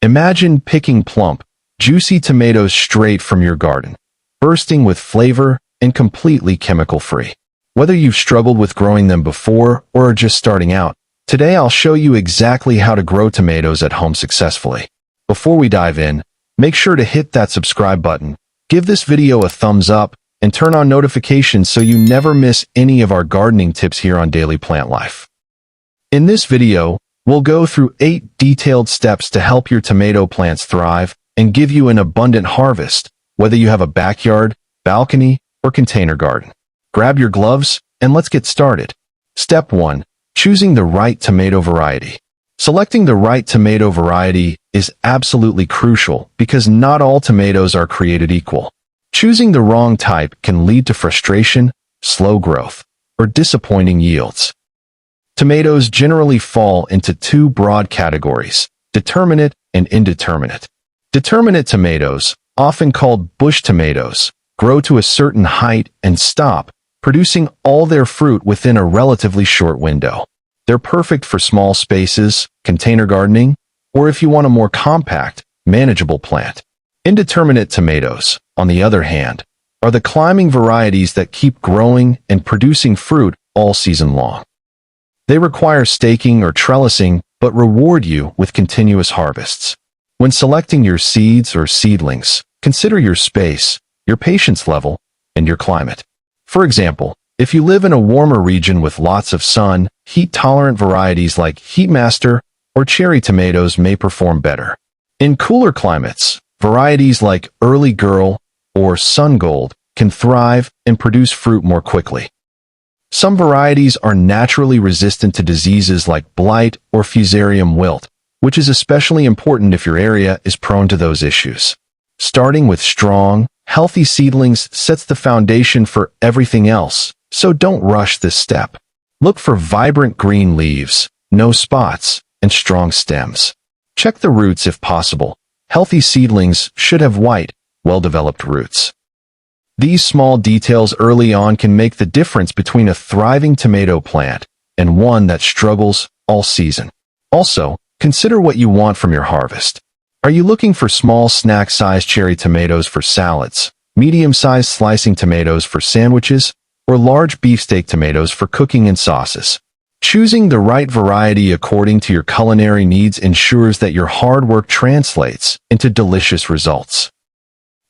Imagine picking plump, juicy tomatoes straight from your garden, bursting with flavor and completely chemical-free. Whether you've struggled with growing them before or are just starting out, today I'll show you exactly how to grow tomatoes at home successfully. Before we dive in, make sure to hit that subscribe button, give this video a thumbs up, and turn on notifications so you never miss any of our gardening tips here on Daily Plant Life. In this video, we'll go through 8 detailed steps to help your tomato plants thrive and give you an abundant harvest, whether you have a backyard, balcony, or container garden. Grab your gloves, and let's get started. Step 1. Choosing the right tomato variety. Selecting the right tomato variety is absolutely crucial because not all tomatoes are created equal. Choosing the wrong type can lead to frustration, slow growth, or disappointing yields. Tomatoes generally fall into 2 broad categories: determinate and indeterminate. Determinate tomatoes, often called bush tomatoes, grow to a certain height and stop, producing all their fruit within a relatively short window. They're perfect for small spaces, container gardening, or if you want a more compact, manageable plant. Indeterminate tomatoes, on the other hand, are the climbing varieties that keep growing and producing fruit all season long. They require staking or trellising, but reward you with continuous harvests. When selecting your seeds or seedlings, consider your space, your patience level, and your climate. For example, if you live in a warmer region with lots of sun, heat-tolerant varieties like Heatmaster or cherry tomatoes may perform better. In cooler climates, varieties like Early Girl or Sun Gold can thrive and produce fruit more quickly. Some varieties are naturally resistant to diseases like blight or fusarium wilt, which is especially important if your area is prone to those issues. Starting with strong, healthy seedlings sets the foundation for everything else, so don't rush this step. Look for vibrant green leaves, no spots, and strong stems. Check the roots if possible. Healthy seedlings should have white, well-developed roots. These small details early on can make the difference between a thriving tomato plant and one that struggles all season. Also, consider what you want from your harvest. Are you looking for small snack-sized cherry tomatoes for salads, medium-sized slicing tomatoes for sandwiches, or large beefsteak tomatoes for cooking in sauces? Choosing the right variety according to your culinary needs ensures that your hard work translates into delicious results.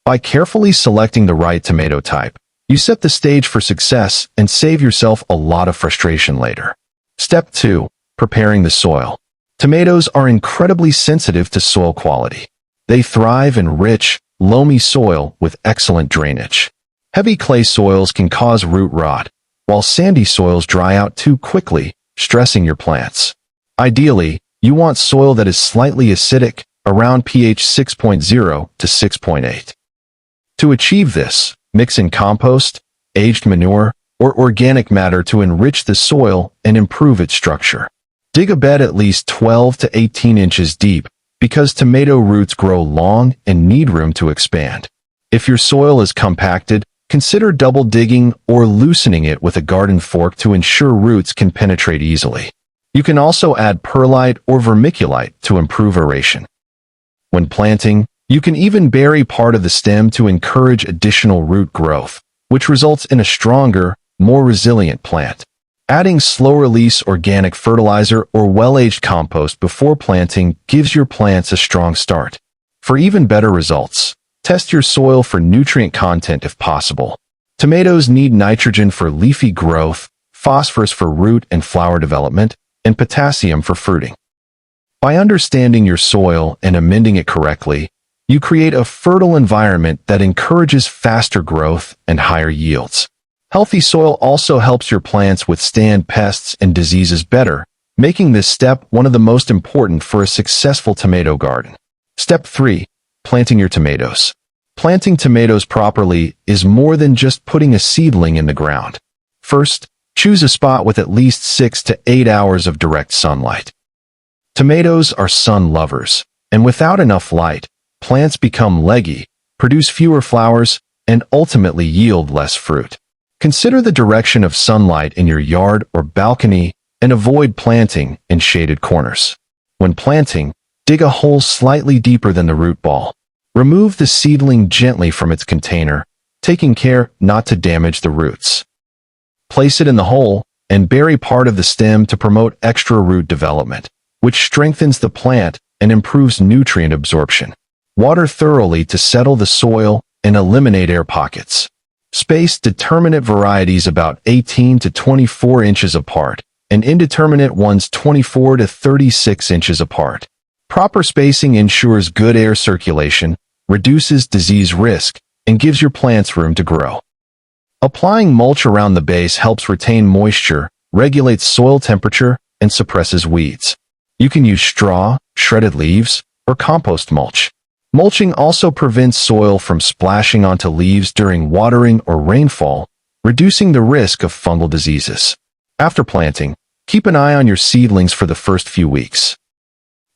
By carefully selecting the right tomato type, you set the stage for success and save yourself a lot of frustration later. Step 2. Preparing the soil. Tomatoes are incredibly sensitive to soil quality. They thrive in rich, loamy soil with excellent drainage. Heavy clay soils can cause root rot, while sandy soils dry out too quickly, stressing your plants. Ideally, you want soil that is slightly acidic, around pH 6.0 to 6.8. To achieve this, mix in compost, aged manure, or organic matter to enrich the soil and improve its structure. Dig a bed at least 12 to 18 inches deep, because tomato roots grow long and need room to expand. If your soil is compacted, consider double digging or loosening it with a garden fork to ensure roots can penetrate easily. You can also add perlite or vermiculite to improve aeration. When planting, you can even bury part of the stem to encourage additional root growth, which results in a stronger, more resilient plant. Adding slow-release organic fertilizer or well-aged compost before planting gives your plants a strong start. For even better results, test your soil for nutrient content if possible. Tomatoes need nitrogen for leafy growth, phosphorus for root and flower development, and potassium for fruiting. By understanding your soil and amending it correctly, you create a fertile environment that encourages faster growth and higher yields. Healthy soil also helps your plants withstand pests and diseases better, making this step one of the most important for a successful tomato garden. Step 3. Planting your tomatoes. Planting tomatoes properly is more than just putting a seedling in the ground. First, choose a spot with at least 6 to 8 hours of direct sunlight. Tomatoes are sun lovers, and without enough light, plants become leggy, produce fewer flowers, and ultimately yield less fruit. Consider the direction of sunlight in your yard or balcony and avoid planting in shaded corners. When planting, Dig a hole slightly deeper than the root ball. Remove the seedling gently from its container, taking care not to damage the roots. Place it in the hole and bury part of the stem to promote extra root development, which strengthens the plant and improves nutrient absorption. Water thoroughly to settle the soil and eliminate air pockets. Space determinate varieties about 18 to 24 inches apart, and indeterminate ones 24 to 36 inches apart. Proper spacing ensures good air circulation, reduces disease risk, and gives your plants room to grow. Applying mulch around the base helps retain moisture, regulates soil temperature, and suppresses weeds. You can use straw, shredded leaves, or compost mulch. Mulching also prevents soil from splashing onto leaves during watering or rainfall, reducing the risk of fungal diseases. After planting, keep an eye on your seedlings for the first few weeks.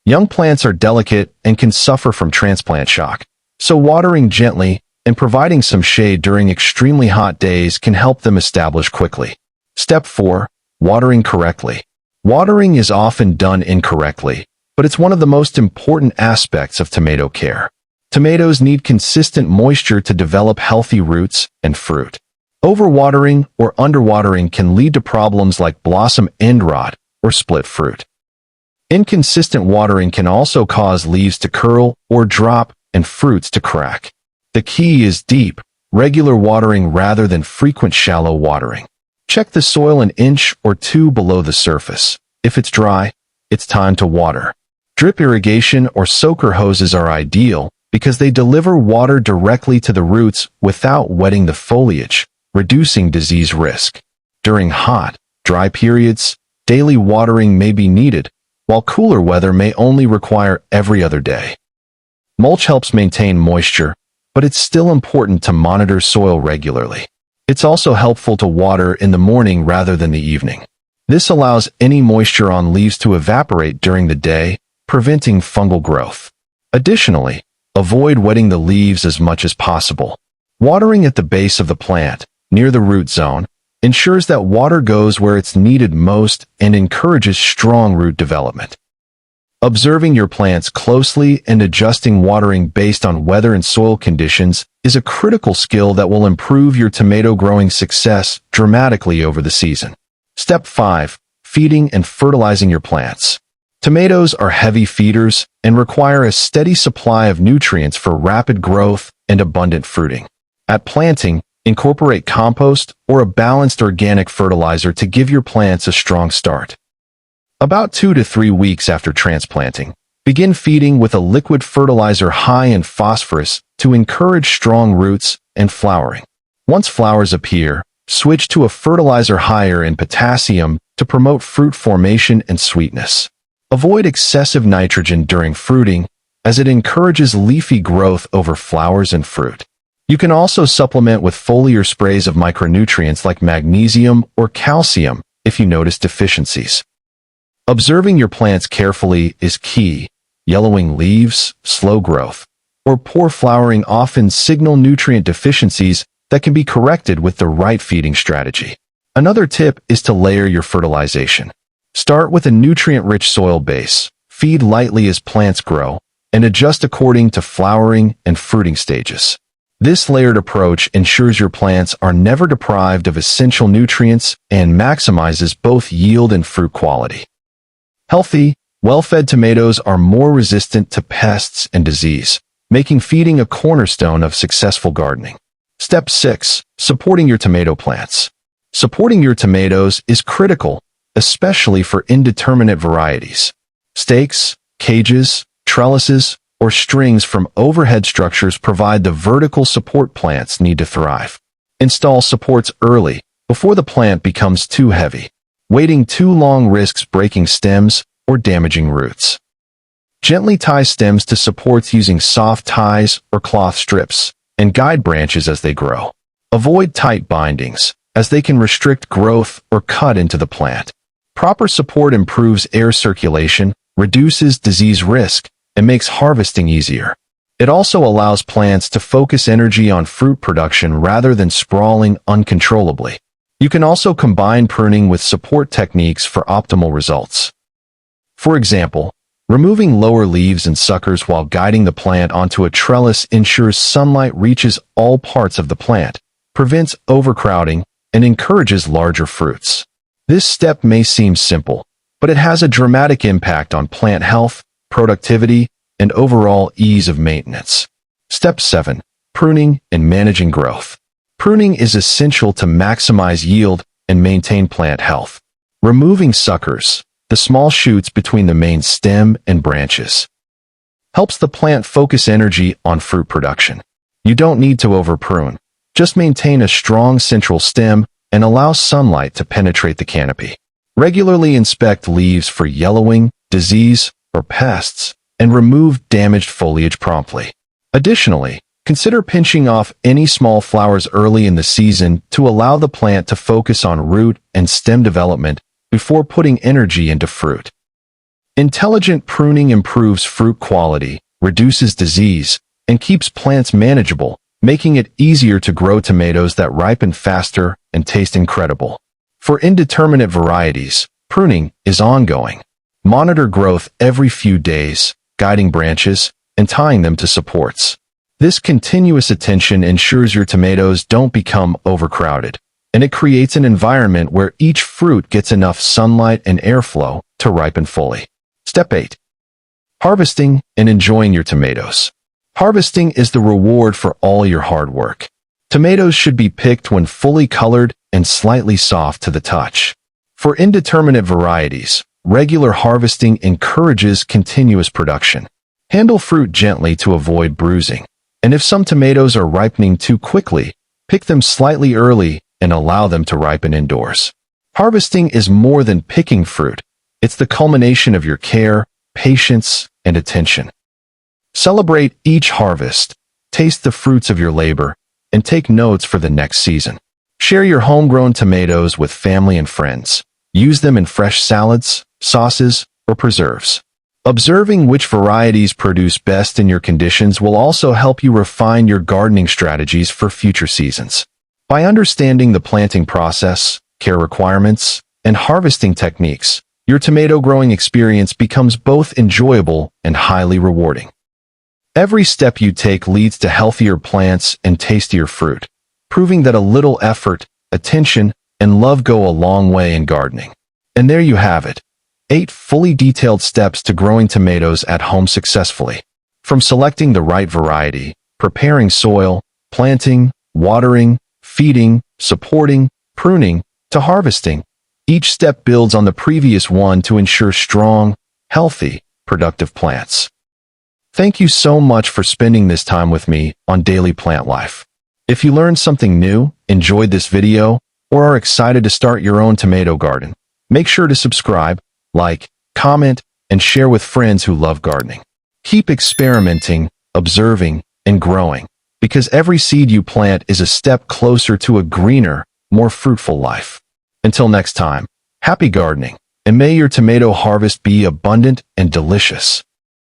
Young plants are delicate and can suffer from transplant shock, so watering gently and providing some shade during extremely hot days can help them establish quickly. Step 4. Watering correctly. Watering is often done incorrectly, but it's one of the most important aspects of tomato care. Tomatoes need consistent moisture to develop healthy roots and fruit. Overwatering or underwatering can lead to problems like blossom end rot or split fruit. Inconsistent watering can also cause leaves to curl or drop and fruits to crack. The key is deep, regular watering rather than frequent shallow watering. Check the soil an inch or two below the surface. If it's dry, it's time to water. Drip irrigation or soaker hoses are ideal because they deliver water directly to the roots without wetting the foliage, reducing disease risk. During hot, dry periods, daily watering may be needed, while cooler weather may only require every other day. Mulch helps maintain moisture, but it's still important to monitor soil regularly. It's also helpful to water in the morning rather than the evening. This allows any moisture on leaves to evaporate during the day, preventing fungal growth. Additionally, avoid wetting the leaves as much as possible. Watering at the base of the plant, near the root zone, ensures that water goes where it's needed most and encourages strong root development. Observing your plants closely and adjusting watering based on weather and soil conditions is a critical skill that will improve your tomato growing success dramatically over the season. Step 5. Feeding and fertilizing your plants. Tomatoes are heavy feeders and require a steady supply of nutrients for rapid growth and abundant fruiting. At planting, incorporate compost or a balanced organic fertilizer to give your plants a strong start. About 2 to 3 weeks after transplanting, begin feeding with a liquid fertilizer high in phosphorus to encourage strong roots and flowering. Once flowers appear, switch to a fertilizer higher in potassium to promote fruit formation and sweetness. Avoid excessive nitrogen during fruiting, as it encourages leafy growth over flowers and fruit. You can also supplement with foliar sprays of micronutrients like magnesium or calcium if you notice deficiencies. Observing your plants carefully is key. Yellowing leaves, slow growth, or poor flowering often signal nutrient deficiencies that can be corrected with the right feeding strategy. Another tip is to layer your fertilization. Start with a nutrient-rich soil base, feed lightly as plants grow, and adjust according to flowering and fruiting stages. This layered approach ensures your plants are never deprived of essential nutrients and maximizes both yield and fruit quality. Healthy, well-fed tomatoes are more resistant to pests and disease, making feeding a cornerstone of successful gardening. Step 6. Supporting your tomato plants. Supporting your tomatoes is critical, especially for indeterminate varieties. Stakes, cages, trellises, or strings from overhead structures provide the vertical support plants need to thrive. Install supports early, before the plant becomes too heavy. Waiting too long risks breaking stems or damaging roots. Gently tie stems to supports using soft ties or cloth strips, and guide branches as they grow. Avoid tight bindings, as they can restrict growth or cut into the plant. Proper support improves air circulation, reduces disease risk, and makes harvesting easier. It also allows plants to focus energy on fruit production rather than sprawling uncontrollably. You can also combine pruning with support techniques for optimal results. For example, Removing lower leaves and suckers while guiding the plant onto a trellis ensures sunlight reaches all parts of the plant, prevents overcrowding, and encourages larger fruits. This step may seem simple, but it has a dramatic impact on plant health, productivity, and overall ease of maintenance. Step 7. Pruning and managing growth. Pruning is essential to maximize yield and maintain plant health. Removing suckers, the small shoots between the main stem and branches, helps the plant focus energy on fruit production. You don't need to over-prune. Just maintain a strong central stem and allow sunlight to penetrate the canopy. Regularly inspect leaves for yellowing, disease, or pests, and remove damaged foliage promptly. Additionally, consider pinching off any small flowers early in the season to allow the plant to focus on root and stem development before putting energy into fruit. Intelligent pruning improves fruit quality, reduces disease, and keeps plants manageable, making it easier to grow tomatoes that ripen faster and taste incredible. For indeterminate varieties, pruning is ongoing. Monitor growth every few days, guiding branches and tying them to supports. This continuous attention ensures your tomatoes don't become overcrowded, and it creates an environment where each fruit gets enough sunlight and airflow to ripen fully. Step 8. Harvesting and enjoying your tomatoes. Harvesting is the reward for all your hard work. Tomatoes should be picked when fully colored and slightly soft to the touch. For indeterminate varieties, regular harvesting encourages continuous production. Handle fruit gently to avoid bruising. And if some tomatoes are ripening too quickly, pick them slightly early and allow them to ripen indoors. Harvesting is more than picking fruit. It's the culmination of your care, patience, and attention. Celebrate each harvest, taste the fruits of your labor, and take notes for the next season. Share your homegrown tomatoes with family and friends. Use them in fresh salads, sauces, or preserves. Observing which varieties produce best in your conditions will also help you refine your gardening strategies for future seasons. By understanding the planting process, care requirements, and harvesting techniques, your tomato growing experience becomes both enjoyable and highly rewarding. Every step you take leads to healthier plants and tastier fruit, proving that a little effort, attention, and love go a long way in gardening. And there you have it. 8 fully detailed steps to growing tomatoes at home successfully. From selecting the right variety, preparing soil, planting, watering, feeding, supporting, pruning, to harvesting, each step builds on the previous one to ensure strong, healthy, productive plants. Thank you so much for spending this time with me on Daily Plant Life. If you learned something new, enjoyed this video, or are excited to start your own tomato garden, make sure to subscribe, like, comment, and share with friends who love gardening. Keep experimenting, observing, and growing, because every seed you plant is a step closer to a greener, more fruitful life. Until next time, happy gardening, and may your tomato harvest be abundant and delicious.